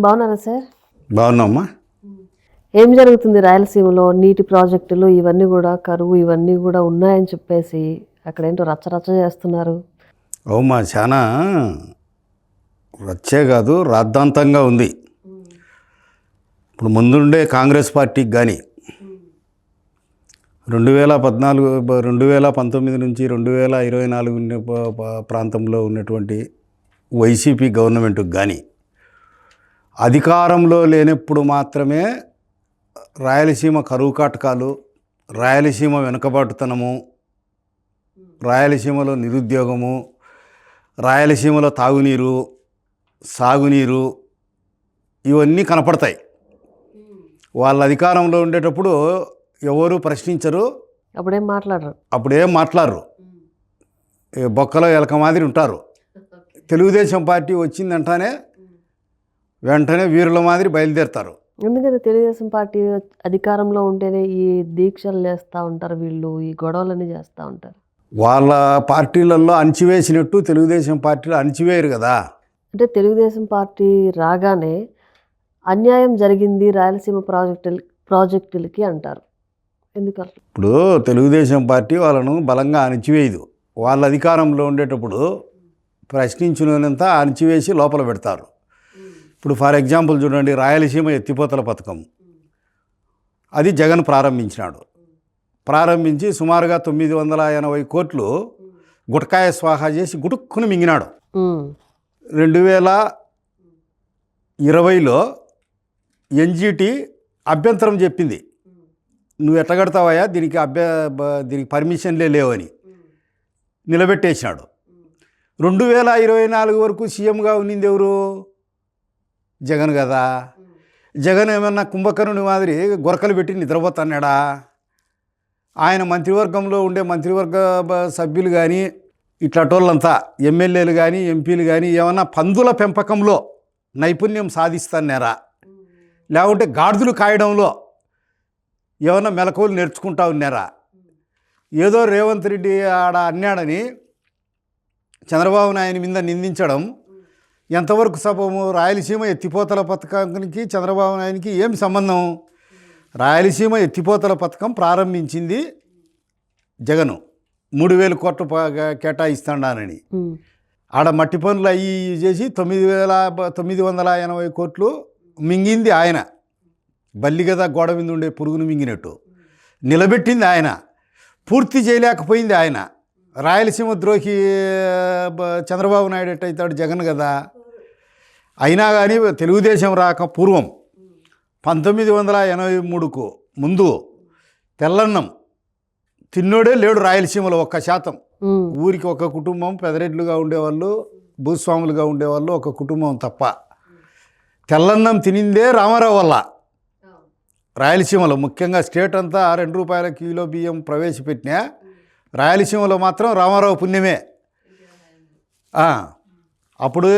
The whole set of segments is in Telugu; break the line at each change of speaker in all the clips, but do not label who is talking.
బాగున్నారా సార్?
బాగున్నామ్మా.
ఏం జరుగుతుంది రాయలసీమలో? నీటి ప్రాజెక్టులు ఇవన్నీ కూడా కరువు ఇవన్నీ కూడా ఉన్నాయని చెప్పేసి అక్కడేంటో రచ్చరచ్చ చేస్తున్నారు.
అవుమా, చాలా రచ్చే కాదు రాద్ధాంతంగా ఉంది. ఇప్పుడు ముందుండే కాంగ్రెస్ పార్టీకి కానీ 2019 నుంచి 2024 ప్రాంతంలో ఉన్నటువంటి వైసీపీ గవర్నమెంట్కి కానీ అధికారంలో లేనప్పుడు మాత్రమే రాయలసీమ కరువు కాటకాలు, రాయలసీమ వెనుకబాటుతనము, రాయలసీమలో నిరుద్యోగము, రాయలసీమలో తాగునీరు, సాగునీరు ఇవన్నీ కనపడతాయి. వాళ్ళ అధికారంలో ఉండేటప్పుడు ఎవరు ప్రశ్నించరు, అప్పుడేం మాట్లాడరు, బొక్కలో ఎలక మాదిరి ఉంటారు. తెలుగుదేశం పార్టీ వచ్చిందంటానే వెంటనే వీరుల మాదిరి బయలుదేరుతారు.
ఎందుకంటే తెలుగుదేశం పార్టీ అధికారంలో ఉంటేనే ఈ దీక్షలు చేస్తూ ఉంటారు, వీళ్ళు ఈ గొడవలన్నీ చేస్తూ ఉంటారు.
వాళ్ళ పార్టీలలో అణచివేసినట్టు తెలుగుదేశం పార్టీలో అణచివేయరు కదా.
అంటే తెలుగుదేశం పార్టీ రాగానే అన్యాయం జరిగింది రాయలసీమ ప్రాజెక్టులకి అంటారు. ఎందుకంటే
ఇప్పుడు తెలుగుదేశం పార్టీ వాళ్ళను బలంగా అణచివేయదు. వాళ్ళ అధికారంలో ఉండేటప్పుడు ప్రశ్నించినంత అణచివేసి లోపల పెడతారు. ఇప్పుడు ఫర్ ఎగ్జాంపుల్ చూడండి, రాయలసీమ ఎత్తిపోతల పథకం అది జగన్ ప్రారంభించి సుమారుగా 980 కోట్లు గుటకాయ స్వాహా చేసి గుటుక్కుని మింగినాడు. 2020లో ఎన్జిటి అభ్యంతరం చెప్పింది, నువ్వు ఎట్లా కడతావయ్యా, దీనికి పర్మిషన్లే లేవని నిలబెట్టేసినాడు. 2024 వరకు సీఎంగా ఉన్నింది ఎవరు? జగన్ కదా. జగన్ ఏమన్నా కుంభకర్ణుని మాదిరి గొరకలు పెట్టి నిద్రపోతున్నాడా? ఆయన మంత్రివర్గంలో ఉండే మంత్రివర్గ సభ్యులు కానీ ఇట్లాటోళ్ళంతా ఎమ్మెల్యేలు కానీ ఎంపీలు కానీ ఏమన్నా పందుల పెంపకంలో నైపుణ్యం సాధిస్తున్నారా? లేకుంటే గాడిదలు కాయడంలో ఏమన్నా మెలకువలు నేర్చుకుంటా ఉన్నారా? ఏదో రేవంత్ రెడ్డి ఆడ అన్నాడని చంద్రబాబు నాయుడు మీద నిందించడం ఎంతవరకు సబబు? రాయలసీమ ఎత్తిపోతల పథకానికి చంద్రబాబు నాయుడికి ఏం సంబంధం? రాయలసీమ ఎత్తిపోతల పథకం ప్రారంభించింది జగను, 3,000 కోట్లు కేటాయిస్తానని. ఆడ మట్టి పనులు అవి చేసి 9,980 కోట్లు మింగింది ఆయన. బల్లి కదా గోడ మీద ఉండే పురుగును మింగినట్టు నిలబెట్టింది ఆయన, పూర్తి చేయలేకపోయింది ఆయన. రాయలసీమ ద్రోహి చంద్రబాబు నాయుడు ఎట్టయితాడు? జగన్ కదా. అయినా కానీ తెలుగుదేశం రాక పూర్వం 1983కు ముందు తెల్లన్నం తిన్నోడే లేడు రాయలసీమలో 1%. ఊరికి ఒక కుటుంబం పెదరెడ్లుగా ఉండేవాళ్ళు, భూస్వాములుగా ఉండేవాళ్ళు ఒక కుటుంబం తప్ప. తెల్లన్నం తినిందే రామారావు వల్ల. రాయలసీమలో ముఖ్యంగా స్టేట్ అంతా 2 రూపాయల కిలో బియ్యం ప్రవేశపెట్టినా రాయలసీమలో మాత్రం రామారావు పుణ్యమే. అప్పుడు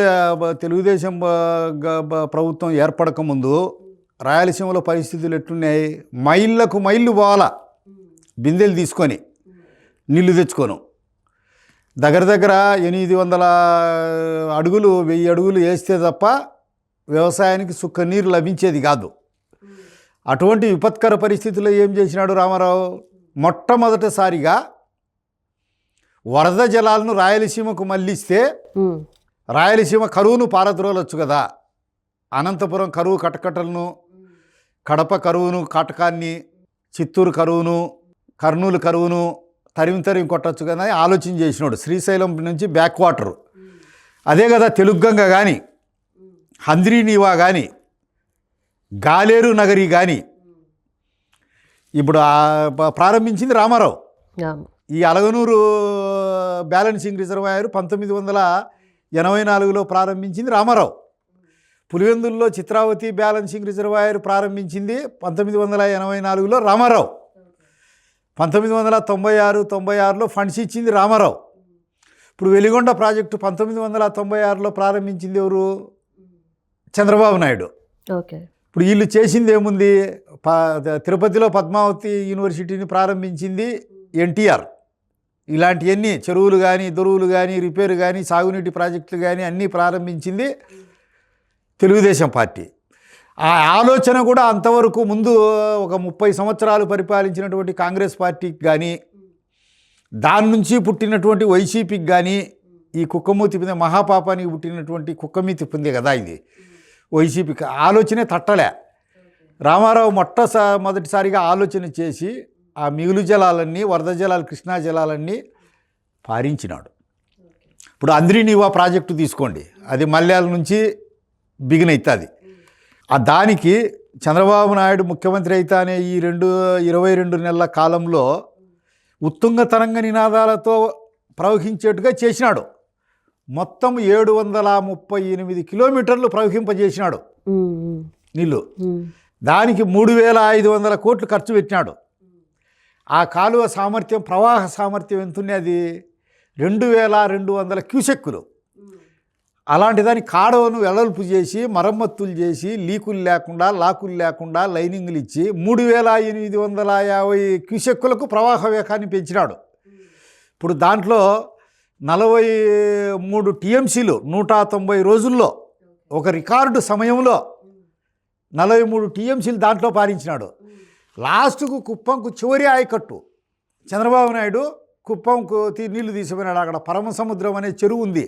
తెలుగుదేశం ప్రభుత్వం ఏర్పడకముందు రాయలసీమలో పరిస్థితులు ఎట్లున్నాయి? మైళ్ళకు మైళ్ళు పోవాలా బిందెలు తీసుకొని నీళ్లు తెచ్చుకోను. దగ్గర 800 అడుగులు 1000 అడుగులు వేస్తే తప్ప వ్యవసాయానికి సుక్క నీరు లభించేది కాదు. అటువంటి విపత్కర పరిస్థితుల్లో ఏం చేసినాడు రామారావు? మొట్టమొదటిసారిగా వరద జలాలను రాయలసీమకు మళ్ళిస్తే రాయలసీమ కరువును పారద్రోలొచ్చు కదా. అనంతపురం కరువు కటకటలను, కడప కరువును కాటకాన్ని, చిత్తూరు కరువును, కర్నూలు కరువును తరిమి కొట్టచ్చు కదా అని ఆలోచన చేసినాడు. శ్రీశైలం నుంచి బ్యాక్ వాటర్ అదే కదా, తెలుగంగ కానీ, హంద్రీనీవా కానీ, గాలేరు నగరి కానీ ఇప్పుడు ప్రారంభించింది రామారావు. ఈ అలగనూరు బ్యాలెన్సింగ్ రిజర్వాయర్ 1984లో ప్రారంభించింది రామారావు. పులివెందుల్లో చిత్రావతి బ్యాలెన్సింగ్ రిజర్వాయర్ ప్రారంభించింది 1984లో రామారావు. 1996లో ఫండ్స్ ఇచ్చింది రామారావు. ఇప్పుడు వెలిగొండ ప్రాజెక్టు 1996లో ప్రారంభించింది ఎవరు? చంద్రబాబు నాయుడు. ఇప్పుడు వీళ్ళు చేసింది ఏముంది? తిరుపతిలో పద్మావతి యూనివర్సిటీని ప్రారంభించింది ఎన్టీఆర్. ఇలాంటివన్నీ చెరువులు కానీ, దొరువులు కానీ, రిపేరు కానీ, సాగునీటి ప్రాజెక్టులు కానీ అన్నీ ప్రారంభించింది తెలుగుదేశం పార్టీ. ఆ ఆలోచన కూడా అంతవరకు ముందు ఒక 30 సంవత్సరాలు పరిపాలించినటువంటి కాంగ్రెస్ పార్టీకి కానీ, దాని నుంచి పుట్టినటువంటి వైసీపీకి కానీ, ఈ కుక్కమూతి పొందే మహాపాపానికి పుట్టినటువంటి కుక్కమూతి పొందే కదా ఇది వైసీపీకి ఆలోచనే తట్టలే. రామారావు మొదటిసారిగా ఆలోచన చేసి ఆ మిగులు జలాలన్నీ, వరద జలాలు, కృష్ణా జలాలన్నీ పారించినాడు. ఇప్పుడు అంద్రినీవా ప్రాజెక్టు తీసుకోండి, అది మల్యాల నుంచి బిగిన్ అవుతుంది. దానికి చంద్రబాబు నాయుడు ముఖ్యమంత్రి అయితేనే ఈ 22 నెలల కాలంలో ఉత్తుంగ తరంగ నినాదాలతో ప్రవహించేట్టుగా చేసినాడు. మొత్తం 738 కిలోమీటర్లు ప్రవహింపజేసినాడు నీళ్ళు. దానికి 3,500 కోట్లు ఖర్చు పెట్టినాడు. ఆ కాలువ సామర్థ్యం, ప్రవాహ సామర్థ్యం ఎంతున్నది? అది 2,200 క్యూసెక్కులు. అలాంటి దాన్ని కాడవను వెడల్పు చేసి, మరమ్మతులు చేసి, లీకులు లేకుండా, లాకులు లేకుండా లైనింగ్లు ఇచ్చి 3,850 క్యూసెక్కులకు ప్రవాహ వేగాన్ని పెంచినాడు. ఇప్పుడు దాంట్లో 43 టీఎంసీలు 190 రోజుల్లో, ఒక రికార్డు సమయంలో 43 టీఎంసీలు దాంట్లో పారించినాడు. లాస్ట్కు కుప్పంకు చివరి ఆయకట్టు చంద్రబాబు నాయుడు కుప్పంకు నీళ్లు తీసుకుపోయినాడు. అక్కడ పరమసముద్రం అనే చెరువు ఉంది.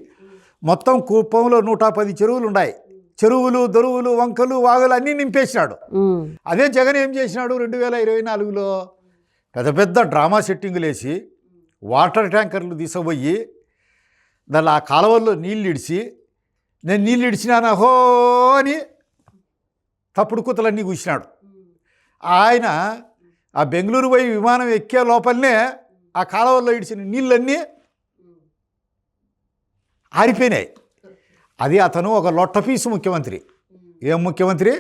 మొత్తం కుప్పంలో 110 చెరువులు ఉన్నాయి. చెరువులు, దొరువులు, వంకలు, వాగులు అన్నీ నింపేసినాడు. అదే జగన్ ఏం చేసినాడు? 2024లో పెద్ద పెద్ద డ్రామా సెట్టింగులు వేసి, వాటర్ ట్యాంకర్లు తీసుకుపోయి దాని ఆ కాలువల్లో నీళ్ళు ఇడిచి, నేను నీళ్ళు ఇడిచినానా హో అని తప్పుడు కూతలన్నీ కూర్చున్నాడు. ఆయన ఆ బెంగళూరు పోయి విమానం ఎక్కే లోపలనే ఆ కాలువల్లో ఇడిచిన నీళ్ళన్నీ ఆరిపోయినాయి. అది అతను ఒక లొట్టపీసు ముఖ్యమంత్రి. ఏం ముఖ్యమంత్రి?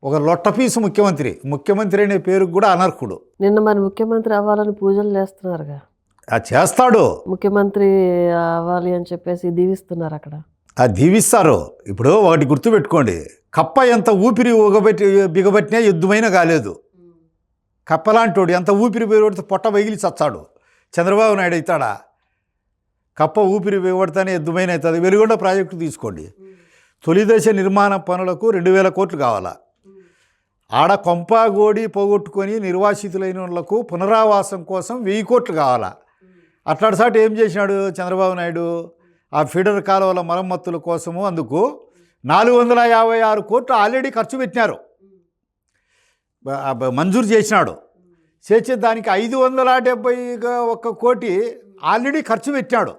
ఒక లొట్టపీసు ముఖ్యమంత్రి. ముఖ్యమంత్రి అనే పేరుకు కూడా అనర్హుడు.
నిన్న మరి ముఖ్యమంత్రి అవ్వాలని పూజలు చేస్తున్నారుగా.
చేస్తాడు,
ముఖ్యమంత్రి అవ్వాలి అని చెప్పేసి దీవిస్తున్నారు అక్కడ.
దీవిస్తారు. ఇప్పుడు ఒకటి గుర్తుపెట్టుకోండి, కప్ప ఎంత ఊపిరి బిగబట్టినా యుద్ధమైనా కాలేదు. కప్పలాంటోడు ఎంత ఊపిరి బిగబడితే పొట్ట పగిలి చచ్చాడు. చంద్రబాబు నాయుడు అవుతాడా? కప్ప ఊపిరి బిగబడితేనే యుద్ధమైన అవుతుంది. వెలుగొండ ప్రాజెక్టు తీసుకోండి, తొలి దశ నిర్మాణ పనులకు 2,000 కోట్లు కావాలా. ఆడ కొంపగోడి పోగొట్టుకొని నిర్వాసితులైన వాళ్ళకు పునరావాసం కోసం 1000 కోట్లు కావాలా. అట్లాంటి సాటి ఏం చేసినాడు చంద్రబాబు నాయుడు? ఆ ఫీడర్ కాలువల మరమ్మతుల కోసము అందుకు 456 కోట్లు ఆల్రెడీ ఖర్చు పెట్టినారు, మంజూరు చేసినాడు. చేసే దానికి 571 కోటి ఆల్రెడీ ఖర్చు పెట్టినాడు.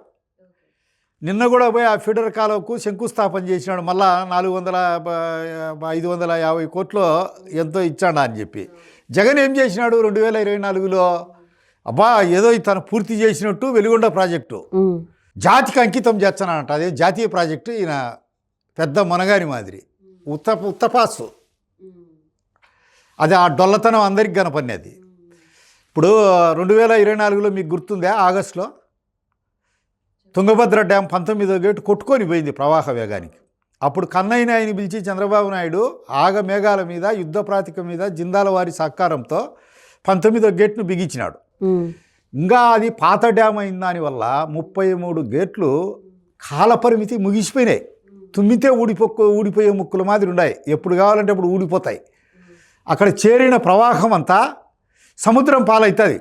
నిన్న కూడా పోయి ఆ ఫీడర్ కాలువకు శంకుస్థాపన చేసినాడు. మళ్ళా 550 కోట్లు ఎంతో ఇచ్చాడా అని చెప్పి. జగన్ ఏం చేసినాడు 2024లో? అబ్బా ఏదో తను పూర్తి చేసినట్టు వెలుగొండ ప్రాజెక్టు జాతికి అంకితం చేస్తానంట. అదే జాతీయ ప్రాజెక్టు. ఈయన పెద్ద మనగాని మాదిరి ఉత్తపాసు. అది ఆ డొల్లతనం అందరికి కనపడినది. ఇప్పుడు 2024లో మీకు గుర్తుందా? ఆగస్టులో తుంగభద్ర డ్యామ్ 19వ గేటు కొట్టుకొని పోయింది ప్రవాహ వేగానికి. అప్పుడు కన్నయ్య నాయని పిలిచి చంద్రబాబు నాయుడు మేఘాల మీద యుద్ధ ప్రాతిక మీద జిందాల వారి సహకారంతో 19వ గేట్ను బిగించినాడు. ఇంకా అది పాత డ్యామ్ అయిన దానివల్ల 33 గేట్లు కాలపరిమితి ముగిసిపోయినాయి. తుమ్మితే ఊడిపోయే ముక్కుల మాదిరి ఉన్నాయి. ఎప్పుడు కావాలంటే అప్పుడు ఊడిపోతాయి. అక్కడ చేరిన ప్రవాహం అంతా సముద్రం పాలవుతుంది.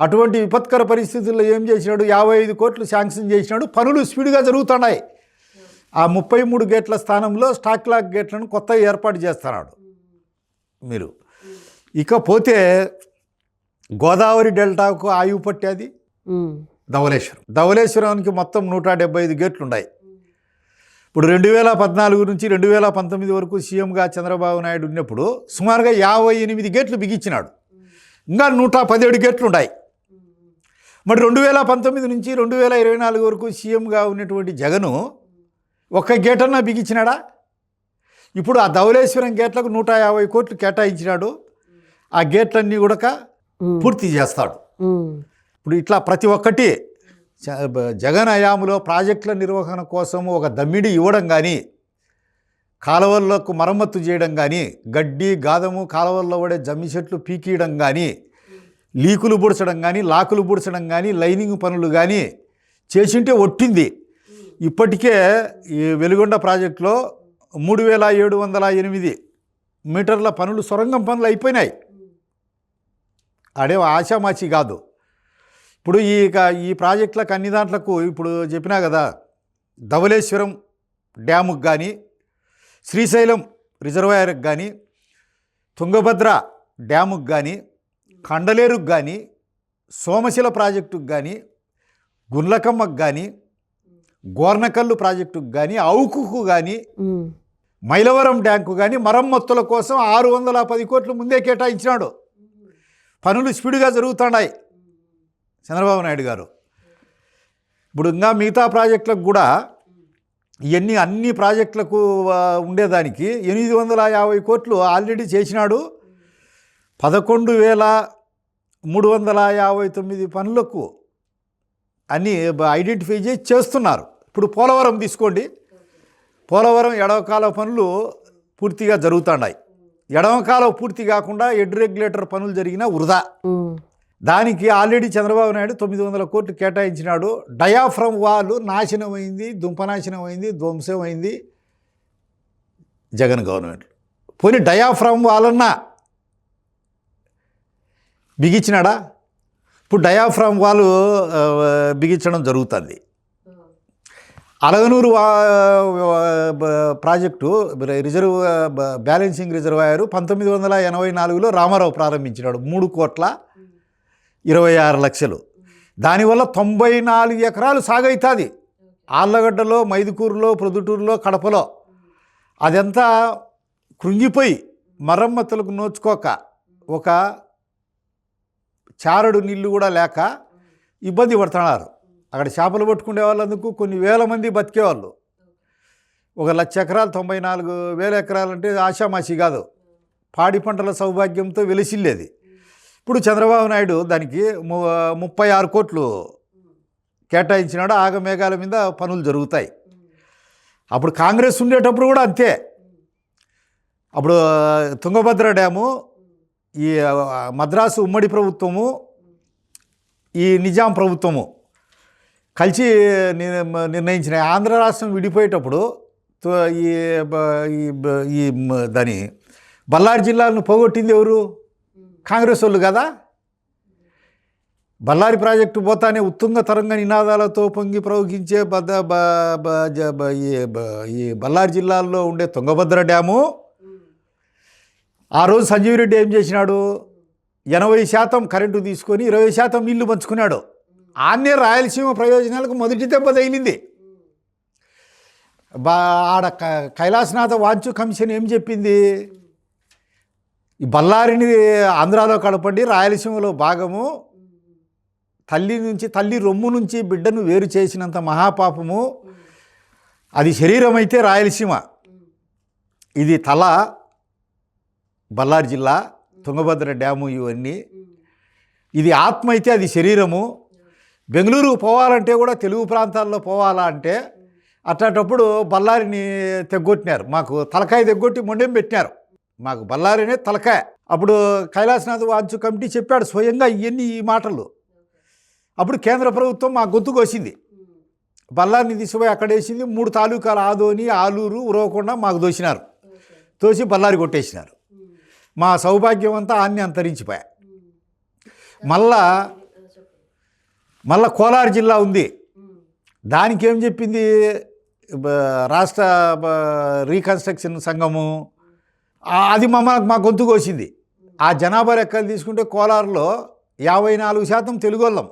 అటువంటి విపత్కర పరిస్థితుల్లో ఏం చేసినాడు? 55 కోట్లు శాంక్షన్ చేసినాడు. పనులు స్పీడ్గా జరుగుతున్నాయి. ఆ 33 గేట్ల స్థానంలో స్టాక్ లాక్ గేట్లను కొత్త ఏర్పాటు చేస్తున్నాడు మీరు. ఇకపోతే గోదావరి డెల్టాకు ఆయువు పట్టేది ధవళేశ్వరానికి మొత్తం 175 గేట్లు ఉన్నాయి. ఇప్పుడు 2014 నుంచి 2019 వరకు సీఎంగా చంద్రబాబు నాయుడు ఉన్నప్పుడు సుమారుగా 58 గేట్లు బిగించినాడు. ఇంకా 117 గేట్లు ఉన్నాయి. మరి 2019 నుంచి 2024 వరకు సీఎంగా ఉన్నటువంటి జగను ఒక్క గేటన్నా బిగించినాడా? ఇప్పుడు ఆ ధవళేశ్వరం గేట్లకు 150 కోట్లు కేటాయించినాడు. ఆ గేట్లన్నీ కూడా పూర్తి చేస్తాడు. ఇప్పుడు ఇట్లా ప్రతి ఒక్కటి జగన్ హయాంలో ప్రాజెక్టుల నిర్వహణ కోసం ఒక దమ్మిడి ఇవ్వడం కానీ, కాలువలకు మరమ్మతు చేయడం కానీ, గడ్డి గాదము కాలువల్లో పడే జమ్మి చెట్లు పీకియడం కానీ, లీకులు బుడ్చడం కానీ, లాకులు బుడ్చడం కానీ, లైనింగ్ పనులు కానీ చేసింటే ఒట్టింది. ఇప్పటికే ఈ వెలుగొండ ప్రాజెక్టులో 3708 మీటర్ల పనులు, సొరంగం పనులు అయిపోయినాయి. అడే ఆశామాచి కాదు. ఇప్పుడు ఈ ప్రాజెక్టులకు అన్ని దాంట్లకు ఇప్పుడు చెప్పినా కదా, ధవళేశ్వరం డ్యాముకు కానీ, శ్రీశైలం రిజర్వాయర్కి కానీ, తుంగభద్ర డ్యాముకు కానీ, కండలేరుకు కానీ, సోమశిల ప్రాజెక్టుకు కానీ, గుండ్లకమ్మకు కానీ, గోర్నకల్లు ప్రాజెక్టుకు కానీ, అవుకుకు కానీ, మైలవరం డ్యాంకు కానీ మరమ్మతుల కోసం 610 కోట్లు ముందే కేటాయించినాడు. పనులు స్పీడ్గా జరుగుతున్నాయి చంద్రబాబు నాయుడు గారు. ఇప్పుడు ఇంకా మిగతా ప్రాజెక్టులకు కూడా ఇవన్నీ అన్ని ప్రాజెక్టులకు ఉండేదానికి 850 కోట్లు ఆల్రెడీ చేసినాడు. 11,359 పనులకు అన్నీ ఐడెంటిఫై చేస్తున్నారు. ఇప్పుడు పోలవరం తీసుకోండి. పోలవరం ఎడవకాల పనులు పూర్తిగా జరుగుతున్నాయి. ఎడవకాలం పూర్తి కాకుండా హెడ్ రెగ్యులేటర్ పనులు జరిగినా వృధా. దానికి ఆల్రెడీ చంద్రబాబు నాయుడు 900 కోట్లు కేటాయించినాడు. డయాఫ్రమ్ వాల్ నాశనమైంది, దుంపనాశనమైంది, ధ్వంసమైంది జగన్ గవర్నమెంట్. పోనీ డయాఫ్రమ్ వాలన్నా బిగించినాడా? ఇప్పుడు డయాఫ్రమ్ వాల్ బిగించడం జరుగుతుంది. అలగనూరు ప్రాజెక్టు బ్యాలెన్సింగ్ రిజర్వాయరు 1984లో రామారావు ప్రారంభించినాడు. 3,26,00,000. దానివల్ల 94 ఎకరాలు సాగవుతుంది. ఆళ్ళగడ్డలో, మైదుకూరులో, ప్రొద్దుటూరులో, కడపలో. అదంతా కృంగిపోయి మరమ్మతులకు నోచుకోక, ఒక చారడు నీళ్ళు కూడా లేక ఇబ్బంది పడుతున్నారు. అక్కడ చేపలు పట్టుకునే వాళ్ళందుకు కొన్ని వేల మంది బతికేవాళ్ళు. 1,00,000 ఎకరాలు, 94,000 ఎకరాలు అంటే ఆషామాషి కాదు. పాడి పంటల సౌభాగ్యంతో వెలిసిల్లేది. ఇప్పుడు చంద్రబాబు నాయుడు దానికి 36 కోట్లు కేటాయించినాడు. ఆగమేఘాల మీద పనులు జరుగుతాయి. అప్పుడు కాంగ్రెస్ ఉండేటప్పుడు కూడా అంతే. అప్పుడు తుంగభద్ర డ్యాము ఈ మద్రాసు ఉమ్మడి ప్రభుత్వము, ఈ నిజాం ప్రభుత్వము కలిసి నిర్ణయించిన. ఆంధ్ర రాష్ట్రం విడిపోయేటప్పుడు ఈ దాని బళ్ళారి జిల్లాలను పోగొట్టింది ఎవరు? కాంగ్రెస్ వాళ్ళు కదా. బళ్ళారి ప్రాజెక్టు పోతానే ఉత్తుంగ తరంగ నినాదాలతో పొంగి ప్రవహించే ఈ బళ్ళారి జిల్లాల్లో ఉండే తుంగభద్ర డ్యాము, ఆ రోజు సంజీవ్ రెడ్డి ఏం చేసినాడు? 80% కరెంటు తీసుకొని 20% నీళ్లు పంచుకున్నాడు. ఆన్నే రాయలసీమ ప్రయోజనాలకు మొదటి దెబ్బ తగిలింది. ఆడ కైలాసనాథ వాంచు కమిషన్ ఏం చెప్పింది? ఈ బళ్ళారిని ఆంధ్రాలో కలపండి, రాయలసీమలో భాగము, తల్లి రొమ్ము నుంచి బిడ్డను వేరు చేసినంత మహాపాపము, అది శరీరం అయితే రాయలసీమ, ఇది తల బళ్ళారి జిల్లా, తుంగభద్ర డ్యాము, ఇవన్నీ ఇది ఆత్మ అయితే అది శరీరము. బెంగళూరు పోవాలంటే కూడా తెలుగు ప్రాంతాల్లో పోవాలా అంటే అట్లాంటప్పుడు బళ్ళారిని తెగ్గొట్టినారు. మాకు తలకాయ తెగ్గొట్టి మొండెం పెట్టినారు. మాకు బళ్ళారినే తలకాయ. అప్పుడు కైలాసనాథ్ వాంచు కమిటీ చెప్పాడు స్వయంగా ఇవన్నీ ఈ మాటలు. అప్పుడు కేంద్ర ప్రభుత్వం మా గొంతు కోసింది. బళ్ళారిని తీసుకుపోయి అక్కడ వేసింది. 3 తాలూకాలు ఆదోని, ఆలూరు, ఉరవకొండ మాకు దోసినారు. తోసి బళ్ళారి కొట్టేసినారు. మా సౌభాగ్యం అంతా ఆన్ని అంతరించిపోయా. మళ్ళా కోలార్ జిల్లా ఉంది. దానికి ఏం చెప్పింది రాష్ట్ర రీకన్స్ట్రక్షన్ సంఘము? అది మా గొంతు కోసింది. ఆ జనాభా లెక్కలు తీసుకుంటే కోలార్లో 54% తెలుగు వాళ్ళం.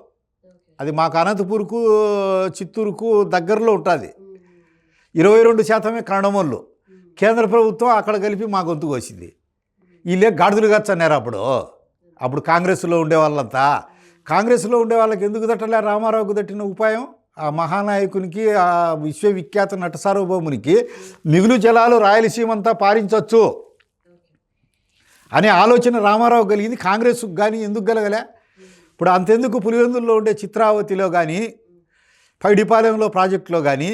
అది మాకు అనంతపూర్కు, చిత్తూరుకు దగ్గరలో ఉంటుంది. 22% కన్నడం వాళ్ళు. కేంద్ర ప్రభుత్వం అక్కడ కలిపి మా గొంతు కోసింది. వీళ్ళే గాడిదలు గచ్చన్నారు. అప్పుడు కాంగ్రెస్లో ఉండే వాళ్ళంతా. కాంగ్రెస్లో ఉండే వాళ్ళకి ఎందుకు తట్టలే? రామారావుకు తట్టిన ఉపాయం, ఆ మహానాయకునికి, ఆ విశ్వవిఖ్యాత నట సార్వభౌమునికి మిగులు జలాలు రాయలసీమంతా పారించవచ్చు అనే ఆలోచన రామారావు కలిగింది. కాంగ్రెస్కు కానీ ఎందుకు కలగలే? ఇప్పుడు అంతెందుకు పులివెందుల్లో ఉండే చిత్రావతిలో కానీ, పైడిపాలెంలో ప్రాజెక్టులో కానీ,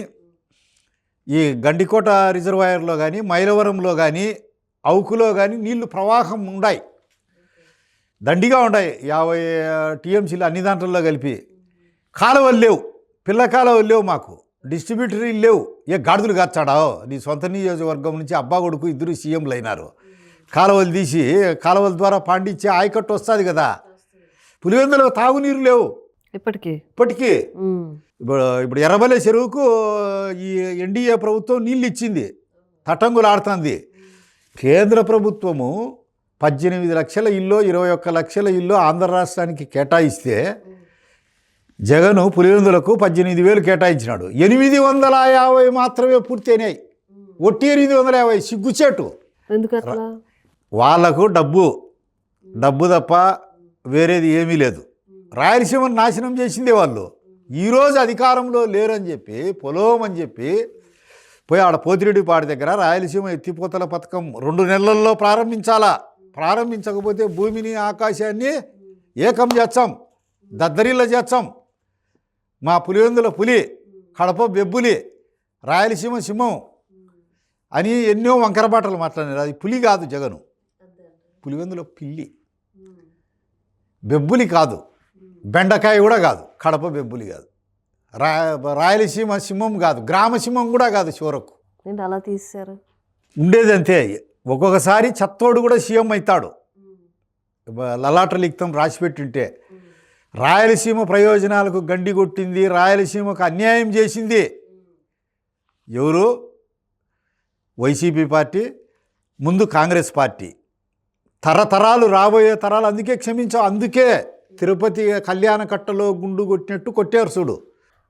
ఈ గండికోట రిజర్వాయర్లో కానీ, మైలవరంలో కానీ, అవుకులో కానీ నీళ్లు ప్రవాహం ఉన్నాయి, దండిగా ఉన్నాయి. 50 టీఎంసీలు అన్ని దాంట్లో కలిపి. కాలువలు లేవు, పిల్ల కాలువలు లేవు మాకు. డిస్ట్రిబ్యూటరీలు లేవు. ఏ గాడిదలు కాచాడా? నీ సొంత నియోజకవర్గం నుంచి అబ్బా కొడుకు ఇద్దరు సీఎంలు అయినారు. కాలువలు తీసి కాలువల ద్వారా పాండించే ఆయకట్టు వస్తుంది కదా. పులివెందులో తాగునీరు లేవు ఇప్పటికీ. ఇప్పుడు ఎర్రబల్లె చెరువుకు ఈ ఎన్డీఏ ప్రభుత్వం నీళ్ళు ఇచ్చింది, తటంగులాడుతుంది. కేంద్ర ప్రభుత్వము 18 లక్షల ఇల్లు 21 లక్షల ఇల్లు ఆంధ్ర రాష్ట్రానికి కేటాయిస్తే జగను పులివెందులకు 18,000 కేటాయించినాడు. 850 మాత్రమే పూర్తి అయినాయి. ఒట్టి 850 సిగ్గుచేటు.
ఎందుకట్లా?
వాళ్ళకు డబ్బు తప్ప వేరేది ఏమీ లేదు. రాయలసీమను నాశనం చేసిందే వాళ్ళు. ఈరోజు అధికారంలో లేరని చెప్పి పొలోమని చెప్పి పోయి ఆడ పోతిరెడ్డిపాడు దగ్గర రాయలసీమ ఎత్తిపోతల పథకం 2 నెలల్లో ప్రారంభించకపోతే భూమిని ఆకాశాన్ని ఏకం చేస్తాం, దద్దరిల్ల చేస్తాం. మా పులివెందుల పులి, కడప బెబ్బులి, రాయలసీమ సింహం అని ఎన్నో వంకర బాటలు మాట్లాడినారు. అది పులి కాదు జగను, పులివెందుల పిల్లి. బెబ్బులి కాదు, బెండకాయ కూడా కాదు, కడప బెబ్బులి కాదు, రాయలసీమ సింహం కాదు, గ్రామ సింహం కూడా కాదు. చివరకు
అలా తీశారు.
ఉండేది అంతే. ఒక్కొక్కసారి చత్తోడు కూడా సీఎం అవుతాడు. లలాట లిఖితం రాసిపెట్టింటే రాయలసీమ ప్రయోజనాలకు గండి కొట్టింది, రాయలసీమకు అన్యాయం చేసింది ఎవరు? వైసీపీ పార్టీ, ముందు కాంగ్రెస్ పార్టీ. తరతరాలు, రాబోయే తరాలు అందుకే క్షమించావు. అందుకే తిరుపతి కళ్యాణ కట్టలో గుండు కొట్టినట్టు కొట్టారు చూడు.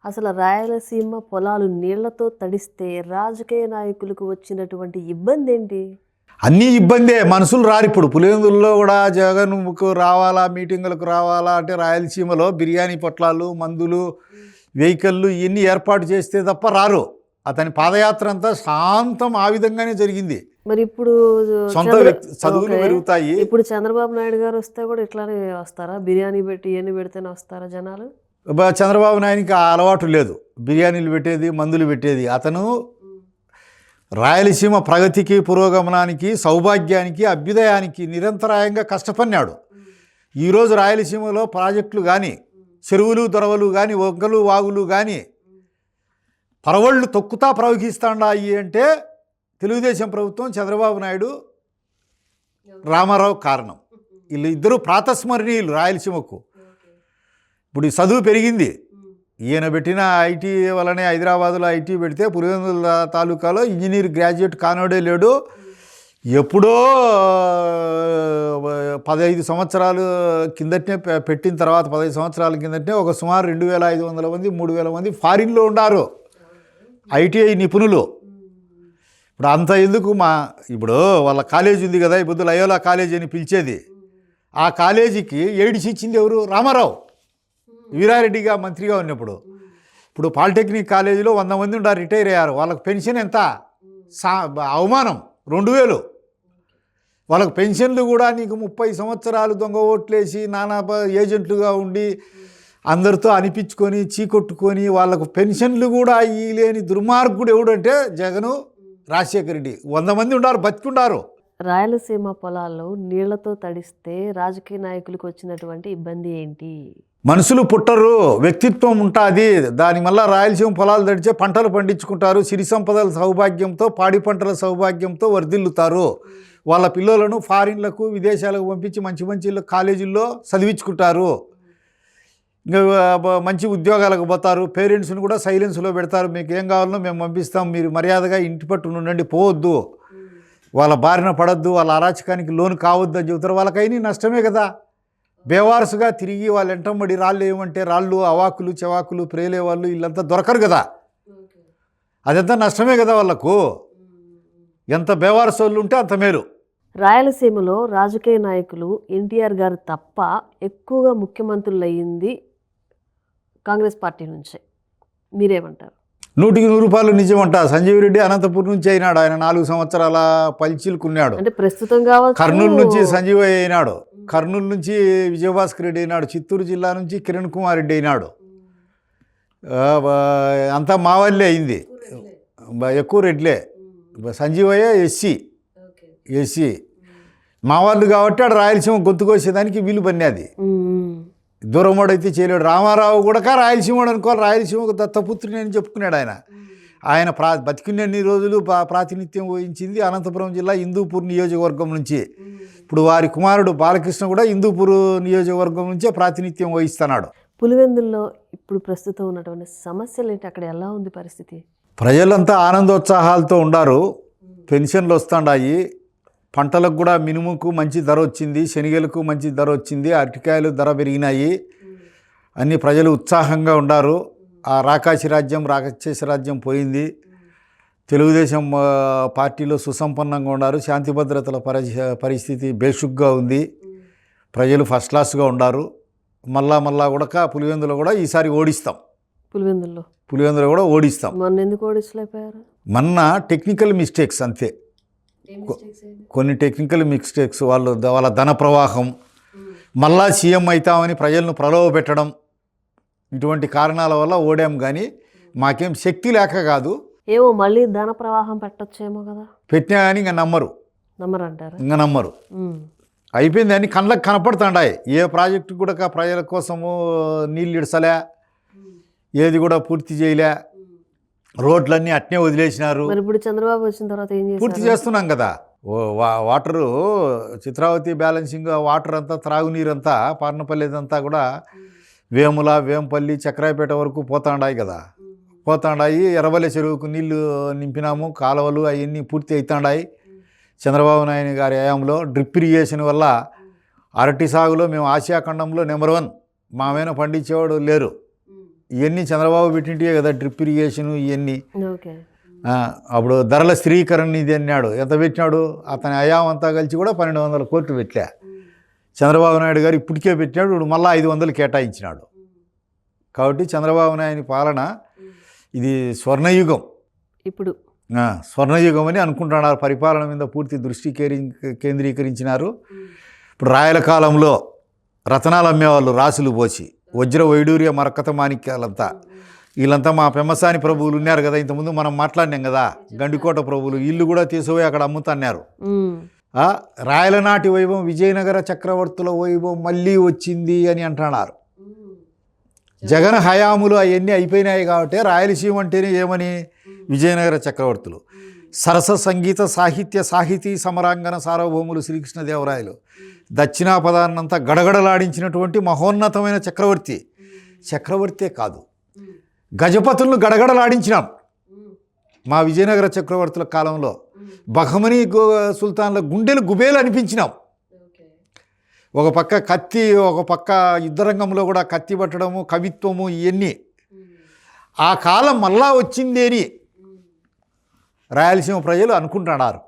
అసలు రాయలసీమ పొలాలు నీళ్లతో తడిస్తే రాజకీయ నాయకులకు వచ్చినటువంటి ఇబ్బంది ఏంటి?
అన్నీ ఇబ్బందే. మనుషులు రారు. ఇప్పుడు పులివెందుల్లో కూడా జగన్కు రావాలా, మీటింగులకు రావాలా అంటే రాయలసీమలో బిర్యానీ పొట్లాలు, మందులు, వెహికల్లు ఇవన్నీ ఏర్పాటు చేస్తే తప్ప రారు. అతని పాదయాత్ర అంతా శాంతం ఆ విధంగానే జరిగింది.
మరి ఇప్పుడు
సొంత చదువులు పెరుగుతాయి.
ఇప్పుడు చంద్రబాబు నాయుడు గారు వస్తే కూడా ఇట్లానే వస్తారా? బిర్యానీ పెట్టి ఇవన్నీ పెడితేనే వస్తారా జనాలు?
చంద్రబాబు నాయుడికి ఆ అలవాటు లేదు, బిర్యానీలు పెట్టేది, మందులు పెట్టేది. అతను రాయలసీమ ప్రగతికి, పురోగమనానికి, సౌభాగ్యానికి, అభ్యుదయానికి నిరంతరాయంగా కష్టపడినాడు. ఈరోజు రాయలసీమలో ప్రాజెక్టులు కానీ, చెరువులు దొరవలు కానీ, వంకలు వాగులు కానీ పరవళ్ళు తొక్కుతా ప్రవహిస్తాయి అంటే తెలుగుదేశం ప్రభుత్వం, చంద్రబాబు నాయుడు, రామారావు కారణం. వీళ్ళు ఇద్దరు ప్రాతస్మరణీయులు రాయలసీమకు. ఇప్పుడు ఈ చదువు పెరిగింది. ఈయన పెట్టిన ఐటీ వల్లనే హైదరాబాదులో ఐటీ పెడితే పులివెందుల తాలూకాలో ఇంజనీర్ గ్రాడ్యుయేట్ కానోడే లేడు. ఎప్పుడో 15 సంవత్సరాలు కిందటనే పెట్టిన తర్వాత 15 సంవత్సరాల కిందటనే ఒక సుమారు 2,500 మంది 3,000 మంది ఫారిన్లో ఉన్నారు ఐటీఐ నిపుణులు. ఇప్పుడు అంత ఎందుకు? ఇప్పుడు వాళ్ళ కాలేజీ ఉంది కదా, ఇప్పుడు లయోలా కాలేజీ అని పిలిచేది. ఆ కాలేజీకి ఎయిడ్స్ ఇచ్చింది ఎవరు? రామారావు, వీరారెడ్డిగా మంత్రిగా ఉన్నప్పుడు. ఇప్పుడు పాలిటెక్నిక్ కాలేజీలో 100 మంది ఉన్నారు, రిటైర్ అయ్యారు. వాళ్ళకి పెన్షన్ ఎంత? అవమానం 2,000. వాళ్ళకి పెన్షన్లు కూడా నీకు 30 సంవత్సరాలు దొంగ ఓట్లేసి నానా ఏజెంట్లుగా ఉండి అందరితో అనిపించుకొని చీకొట్టుకొని వాళ్ళకు పెన్షన్లు కూడా ఇలేని దుర్మార్గుడు ఎవడంటే జగను, రాజశేఖర రెడ్డి. 100 మంది ఉన్నారు, బతికుండారు.
రాయలసీమ పొలాల్లో నీళ్లతో తడిస్తే రాజకీయ నాయకులకు వచ్చినటువంటి ఇబ్బంది ఏంటి?
మనుషులు పుట్టరు, వ్యక్తిత్వం ఉంటుంది. దాని వల్ల రాయలసీమ పొలాలు తడిచే పంటలు పండించుకుంటారు. సిరి సంపదల సౌభాగ్యంతో, పాడి పంటల సౌభాగ్యంతో వర్ధిల్లుతారు. వాళ్ళ పిల్లలను ఫారిన్లకు, విదేశాలకు పంపించి మంచి మంచి కాలేజీల్లో చదివించుకుంటారు. ఇంకా మంచి ఉద్యోగాలకు పోతారు. పేరెంట్స్ని కూడా సైలెన్స్లో పెడతారు. మీకు ఏం కావాలనో మేము పంపిస్తాం, మీరు మర్యాదగా ఇంటి పట్టున ఉండండి, పోవద్దు, వాళ్ళ బారిన పడద్దు, వాళ్ళ అరాచకానికి లోను కావద్దు అని చెబుతారు. వాళ్ళకైనా నష్టమే కదా. బేవారసుగా తిరిగి వాళ్ళ ఎంటమ్మడి రాళ్ళు ఏమంటే రాళ్ళు, అవాకులు, చెవాకులు, ప్రేలే వాళ్ళు వీళ్ళంతా దొరకరు కదా. అదంతా నష్టమే కదా వాళ్ళకు. ఎంత బేవారసు వాళ్ళు ఉంటే అంత మేలు.
రాయలసీమలో రాజకీయ నాయకులు ఎన్టీఆర్ గారు తప్ప ఎక్కువగా ముఖ్యమంత్రులు అయ్యింది కాంగ్రెస్ పార్టీ నుంచే. మీరేమంటారు?
100% నిజమంట. సంజీవ్ రెడ్డి అనంతపురం నుంచి అయినాడు. ఆయన 4 సంవత్సరాల పల్చీలుకున్నాడు.
అంటే ప్రస్తుతం కావచ్చు.
కర్నూలు నుంచి సంజీవ్ అయినాడు, కర్నూలు నుంచి విజయభాస్కర్ రెడ్డి అయినాడు, చిత్తూరు జిల్లా నుంచి కిరణ్ కుమార్ రెడ్డి అయినాడు. అంతా మా వాళ్ళే అయింది, ఎక్కువ రెడ్లే. సంజీవయ్య ఎస్సీ మా వాళ్ళు కాబట్టి ఆడ రాయలసీమ గొంతు కోసేదానికి వీలు పన్నది. దూరమోడైతే చేయలేడు. రామారావు కూడా రాయలసీమడు అనుకోవాలి, రాయలసీమకు దత్తపుత్రుని అని చెప్పుకున్నాడు ఆయన. ఆయన బతికినన్ని రోజులు ప్రాతినిధ్యం వహించింది అనంతపురం జిల్లా హిందూపూర్ నియోజకవర్గం నుంచి. ఇప్పుడు వారి కుమారుడు బాలకృష్ణ కూడా హిందూపూర్ నియోజకవర్గం నుంచే ప్రాతినిధ్యం వహిస్తున్నాడు.
పులివెందుల్లో ఇప్పుడు ప్రస్తుతం ఉన్నటువంటి సమస్యలు ఏంటి? అక్కడ ఎలా ఉంది పరిస్థితి?
ప్రజలంతా ఆనందోత్సాహాలతో ఉండారు. పెన్షన్లు వస్తుండాయి, పంటలకు కూడా మినుముకు మంచి ధర వచ్చింది, శనగలకు మంచి ధర వచ్చింది, అరటికాయలు ధర పెరిగినాయి. అన్ని ప్రజలు ఉత్సాహంగా ఉండారు. ఆ రాక్షస రాజ్యం పోయింది. తెలుగుదేశం పార్టీలో సుసంపన్నంగా ఉన్నారు. శాంతి భద్రతల పరిస్థితి బేషుగ్గా ఉంది. ప్రజలు ఫస్ట్ క్లాస్గా ఉండారు. మళ్ళా కూడా పులివెందులో కూడా ఈసారి ఓడిస్తాం. పులివెందులో కూడా ఓడిస్తాం.
మొన్న ఎందుకు ఓడించలేకపోయారు?
మొన్న టెక్నికల్ మిస్టేక్స్ అంతే, కొన్ని టెక్నికల్ మిస్టేక్స్. వాళ్ళ ధన ప్రవాహం, మళ్ళా సీఎం అవుతామని ప్రజలను ప్రలోభ పెట్టడం, ఇటువంటి కారణాల వల్ల ఓడాం. కానీ మాకేం శక్తి లేక కాదు.
ఏమో మళ్ళీ ధన ప్రవాహం పెట్టొచ్చేమో కదా.
పెట్టినా కానీ ఇంకా
నమ్మరంటారా?
ఇంకా నమ్మరు. అయిపోయింది అని కళ్ళకు కనపడుతుండాయి. ఏ ప్రాజెక్టు కూడా ప్రజల కోసము నీళ్ళు ఇడసలే, ఏది కూడా పూర్తి చేయలే, రోడ్లన్నీ అట్నే వదిలేసినారు.
ఇప్పుడు చంద్రబాబు వచ్చిన తర్వాత ఏం
పూర్తి చేస్తున్నాం కదా. వాటరు చిత్రావతి బ్యాలెన్సింగ్ వాటర్ అంతా, త్రాగునీరంతా పార్నపల్లిదంతా కూడా వేముల, వేంపల్లి, చక్రాయపేట వరకు పోతాండాయి కదా. పోతాండాయి. ఎర్రవల్లి చెరువుకు నీళ్లు నింపినాము, కాలువలు అవన్నీ పూర్తి అవుతాండాయి. చంద్రబాబు నాయుడు గారి హయాంలో డ్రిప్ ఇరిగేషన్ వల్ల అరటి సాగులో మేము ఆసియా ఖండంలో నెంబర్ 1. మామైనా పండించేవాడు లేరు. ఇవన్నీ చంద్రబాబు పెట్టింటే కదా డ్రిప్ ఇరిగేషను ఇవన్నీ. అప్పుడు ధరల స్థిరీకరణ ఇది అన్నాడు. ఎంత పెట్టినాడు? అతని హయాం అంతా కలిసి కూడా 1200 కోట్లు పెట్టా. చంద్రబాబు నాయుడు గారు ఇప్పటికే పెట్టినాడు. ఇప్పుడు మళ్ళీ 500 కేటాయించినాడు. కాబట్టి చంద్రబాబు నాయుని పాలన ఇది స్వర్ణయుగం.
ఇప్పుడు
స్వర్ణయుగం అని అనుకుంటున్నారు. పరిపాలన మీద పూర్తి దృష్టి కేంద్రీకరించినారు. ఇప్పుడు రాయల కాలంలో రతనాలు అమ్మేవాళ్ళు రాసులు పోసి, వజ్ర వైడూర్య మరకత మాణిక్యాలంతా. వీళ్ళంతా మా పెమ్మసాని ప్రభువులు ఉన్నారు కదా, ఇంతకుముందు మనం మాట్లాడినాం కదా, గండికోట ప్రభువులు. ఇల్లు కూడా తీసుకుపోయి అక్కడ అమ్ముతున్నారు. రాయలనాటి వైభవం, విజయనగర చక్రవర్తుల వైభవం మళ్ళీ వచ్చింది అని అంటున్నారు. జగన్ హయాములు అవన్నీ అయిపోయినాయి కాబట్టి రాయలసీమ అంటేనే ఏమని విజయనగర చక్రవర్తులు. సరస సంగీత సాహితీ సమరాంగన సార్వభౌములు శ్రీకృష్ణదేవరాయలు. దక్షిణాపదాన్నంతా గడగడలాడించినటువంటి మహోన్నతమైన చక్రవర్తే కాదు, గజపతులను గడగడలాడించినాం మా విజయనగర చక్రవర్తుల కాలంలో. బహమనీ సుల్తాన్ల గుండెలు గుబేలు అనిపించినాం. ఒక పక్క కత్తి, ఒక పక్క యుద్ధరంగంలో కూడా కత్తి పట్టడము, కవిత్వము, ఇవన్నీ. ఆ కాలం మళ్ళా వచ్చిందేని రాయలసీమ ప్రజలు అనుకుంటున్నారు.